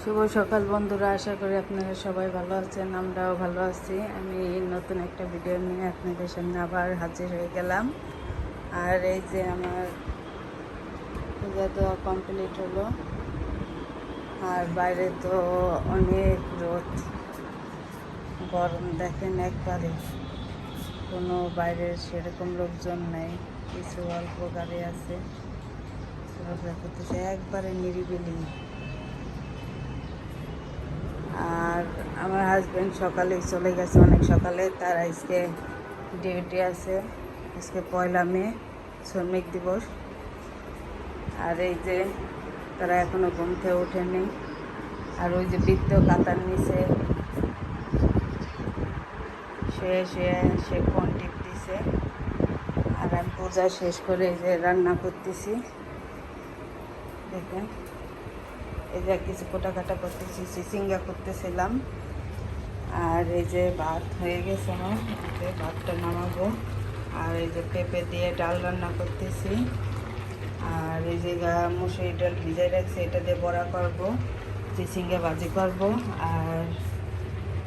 শুভ সকাল বন্ধুরা, আশা করি আপনারা সবাই ভালো আছেন। আমরাও ভালো আছি। আমি নতুন একটা ভিডিও নিয়ে আপনাদের সামনে আবার হাজির হয়ে গেলাম। আর এই যে আমার পূজা দেওয়া কমপ্লিট হলো। আর বাইরে তো অনেক রোদ, গরম দেখেন একবারে, কোনো বাইরের সেরকম লোকজন নাই, কিছু অল্প গাড়ি আছে, চলাফেরা করতেছে, একবারে নিরিবিলি। আর আমার হাজব্যান্ড সকালেই চলে গেছে, অনেক সকালে। তার আজকে ডিউটি আছে, আজকে 1 মে শ্রমিক দিবস। আর এই যে তারা এখনও ঘুম থেকে ওঠেনি। আর ওই যে বৃদ্ধ কাতার নিচে সে ফোন টিপতেছে। আর আমি পূজা শেষ করে এই যে রান্না করতেছি, দেখেন। এই যে কিছু কাটা করতেছি, চিচিঙ্গা করতেছিলাম। আর এই যে ভাত হয়ে গেছে আমার, যে ভাতটা নামাবো। আর এই যে পেঁপে দিয়ে ডাল রান্না করতেছি। আর এই যে মুসুরি ডাল ভিজাই রাখছি, এটা দিয়ে বড়া করব, চিচিঙ্গা ভাজি করব। আর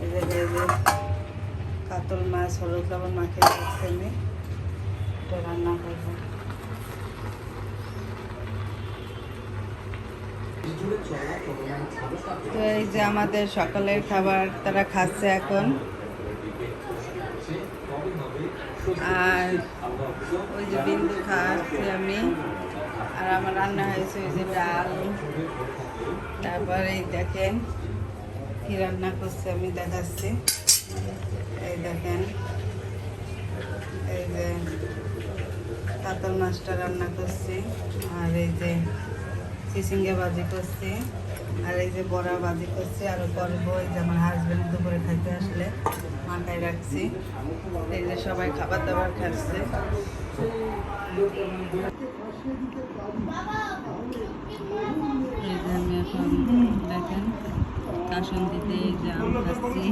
এই যে কাতল মাছ হলুদ লবণ মাখিয়ে রাখছি, আমি এটা রান্না করব। তো এই যে আমাদের সকালের খাবার তারা খাচ্ছে এখন। আর ওই যে বিন্দু খাওয়াচ্ছি আমি। আর আমার রান্না হয়েছে ওই যে ডাল। তারপরে এই দেখেন কি রান্না করছে, আমি দেখাচ্ছি। এই দেখেন, এই যে কাতল মাছটা রান্না করছি। আর এই যে চিচিঙ্গা ভাজি করছি। আর এই যে বড়া ভাজি করছি, আরও করবো। এই যে আমার হাজব্যান্ড দুপুরে খাইতে আসলে মাখাই রাখছি। এই যে সবাই খাবার দাবার খাচ্ছে। এই যে আমি এখন দেখেন কাসন দিতে এই যে আম খাচ্ছি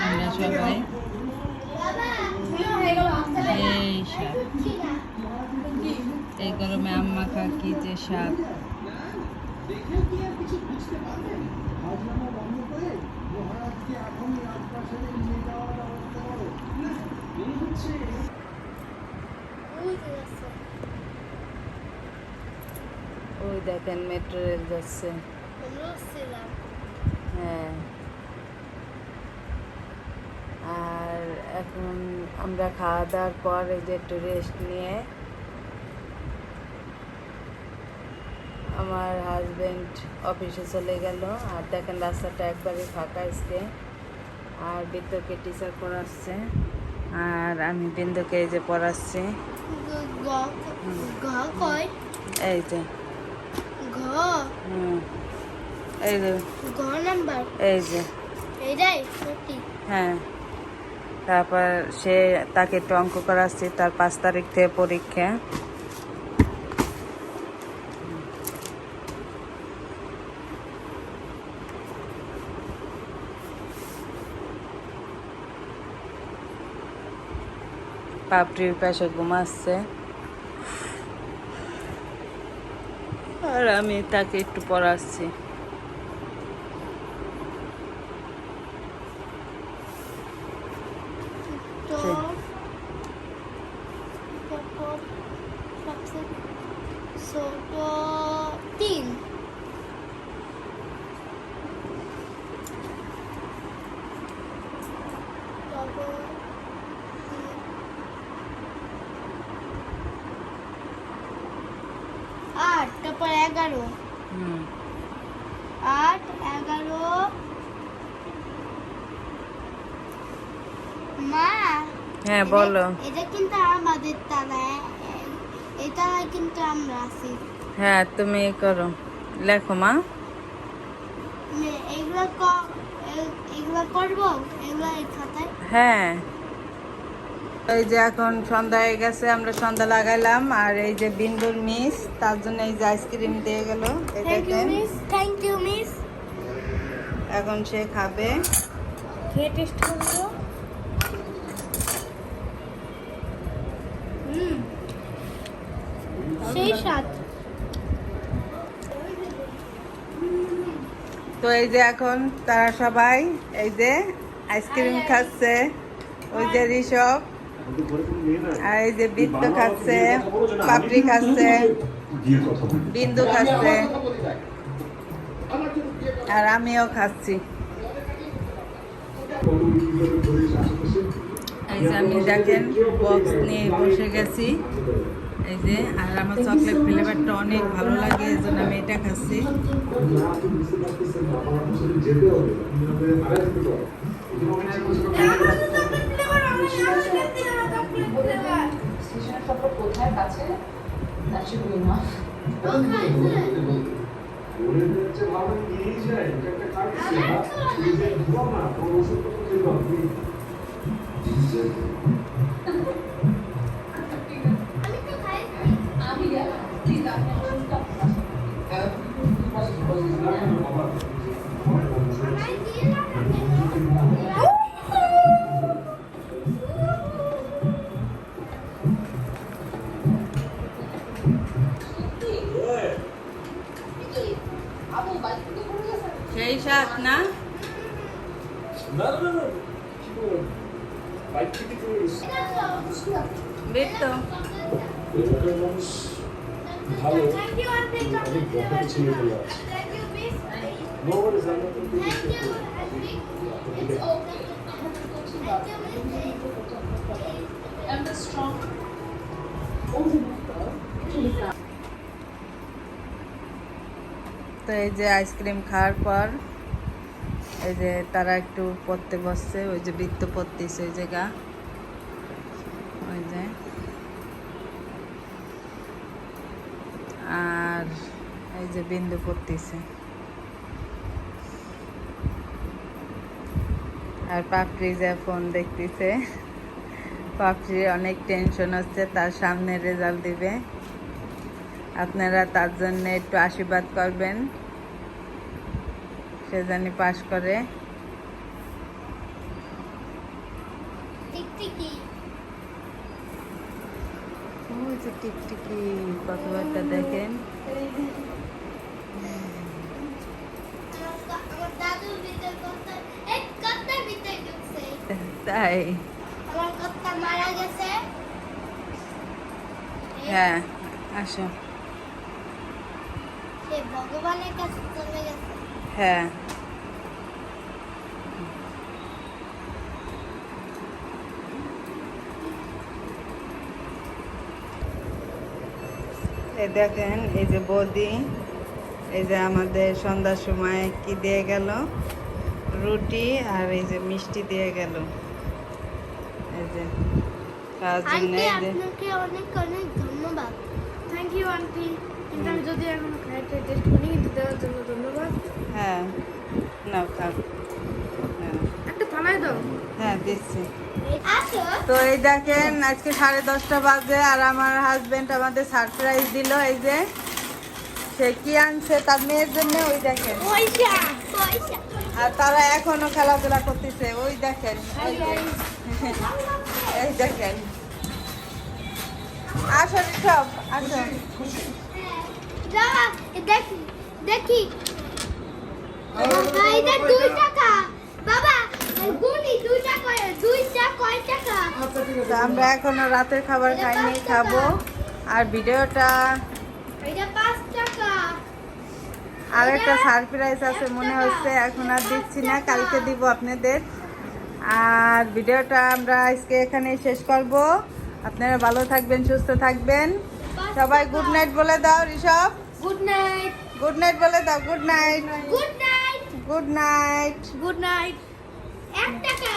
আমরা সবাই। এই স্বাদ, এই গরমে আম মাখা কি যে স্বাদ। ওই দেখেন মেট্রো রেল যাচ্ছে। হ্যাঁ, আর এখন আমরা খাওয়া দাওয়ার পর এই যে একটু রেস্ট নিয়ে আমার হাজব্যান্ড অফিসে চলে গেল। আর দেখেন রাস্তাটা একবারে ফাঁকা আজকে। আর বিন্দুকে টিচার পড়াচ্ছে, আর আমি বিন্দুকে এই যে পড়াচ্ছি। এই যে এই যে এই যে হ্যাঁ। তারপর তাকে একটু অঙ্ক করাচ্ছি, তার 5 তারিখ থেকে পরীক্ষা। পাপড়ির পাশে ঘুমাচ্ছে। আর আমি তাকে একটু পড়াচ্ছি। তারপর 11 8 11 মা। হ্যাঁ বলো। এটা কিন্তু আমাদের তালা, এটা কিন্তু আমরা আছি। হ্যাঁ তুমি করো, লেখো মা। এগুলো করবো, এগুলো এই খাতায়। হ্যাঁ, এই যে এখন সন্ধ্যা হয়ে গেছে, আমরা সন্ধ্যা লাগাইলাম। আর এই যে বিন্দুর মিস, তার জন্য এই যে আইসক্রিম দিয়ে গেল। Thank you miss. এখন সে খাবে, খেয়ে টেস্ট করবো। সেই স্বাদ। তো এই যে এখন তারা সবাই এই যে আইসক্রিম খাচ্ছে, ওই যে ঋষভ, আর এই যে বৃত্ত খাচ্ছে, পাপড়ি খাচ্ছে, বিন্দু খাচ্ছে, আর আমিও খাচ্ছি। এই যে আমি দেখেন বক্স নিয়ে বসে গেছি, এই যে, আর আমার চকলেট ফ্লেভারটা অনেক ভালো লাগে, এই জন্য আমি এটা খাচ্ছি। কোথায় কাছে আমি গেলাম ঠিক আছে। সেই সাত না বৃত্ত। তো এই যে আইসক্রিম খাওয়ার পর এই যে তারা একটু পড়তে বসছে, ওই যে বৃত্ত পড়তেছে ওই জায়গা, ওই যে, আর এই যে বিন্দু পড়তেছে, আর পাপড়ি যে ফোন দেখতেছে। পাপড়ি অনেক টেনশন হচ্ছে, তার সামনে রেজাল্ট দিবে। আপনারা তার জন্য একটু আশীর্বাদ করবেন, সে জানি পাস করে। টিকটিকি ওই যে টিকটিকি কথাবার্তা দেখেন। আমার দাদুর ভিতর কত এক কত্তার ভিতর ঢুকছে। তাই? আমার কত্তা মারা গেছে। হ্যাঁ, আসো। সে ভগবানের কাছে চলে গেছে। হ্যাঁ, এই দেখেন এই যে বৌদি, এই যে আমাদের সন্ধ্যার সময় কি দিয়ে গেল, রুটি আর এই যে মিষ্টি দিয়ে গেল, এই যে তার জন্য আন্টি এই যে আপনাকে অনেক অনেক ধন্যবাদ। থ্যাংক ইউ আন্টি, কিন্তু আমি যদি এখন খাইতে টেস্ট করি, কিন্তু দেওয়ার জন্য ধন্যবাদ। হ্যাঁ, নাও খাও। হ্যাঁ, একটা থানায় দাও। হ্যাঁ দিচ্ছি। আসো তো এই দেখেন আজকে 10:30 বাজে, আর আমার হাজবেন্ড আমাদের সারপ্রাইজ দিল। এই যে সে কি আনছে তার মেয়ের জন্য, ওই দেখেন। পয়সা পয়সা আর তারা এখনো খেলাধুলা করতেছে, ওই দেখেন, ওই যে। এই দেখেন, আসো সব আসো। দাঁড়া দেখি দেখি বাবা এটা 2 টাকা বাবা গুনি 2 টাকা 2টা কয় টাকা তো আমরা এখনো রাতের খাবার খাইনি, খাবো। আর ভিডিওটা এটা 5 টাকা আর একটা সারপ্রাইজ আছে মনে হচ্ছে, এখন আর দিচ্ছি না, কালকে দিব আপনাদের। আর ভিডিওটা আমরা আজকে এখানেই শেষ করব। আপনারা ভালো থাকবেন, সুস্থ থাকবেন। সবাই গুড নাইট বলে দাও Rishabh. Good night good night বলে দাও। Good night. Good night good night. Good night 1 টাকা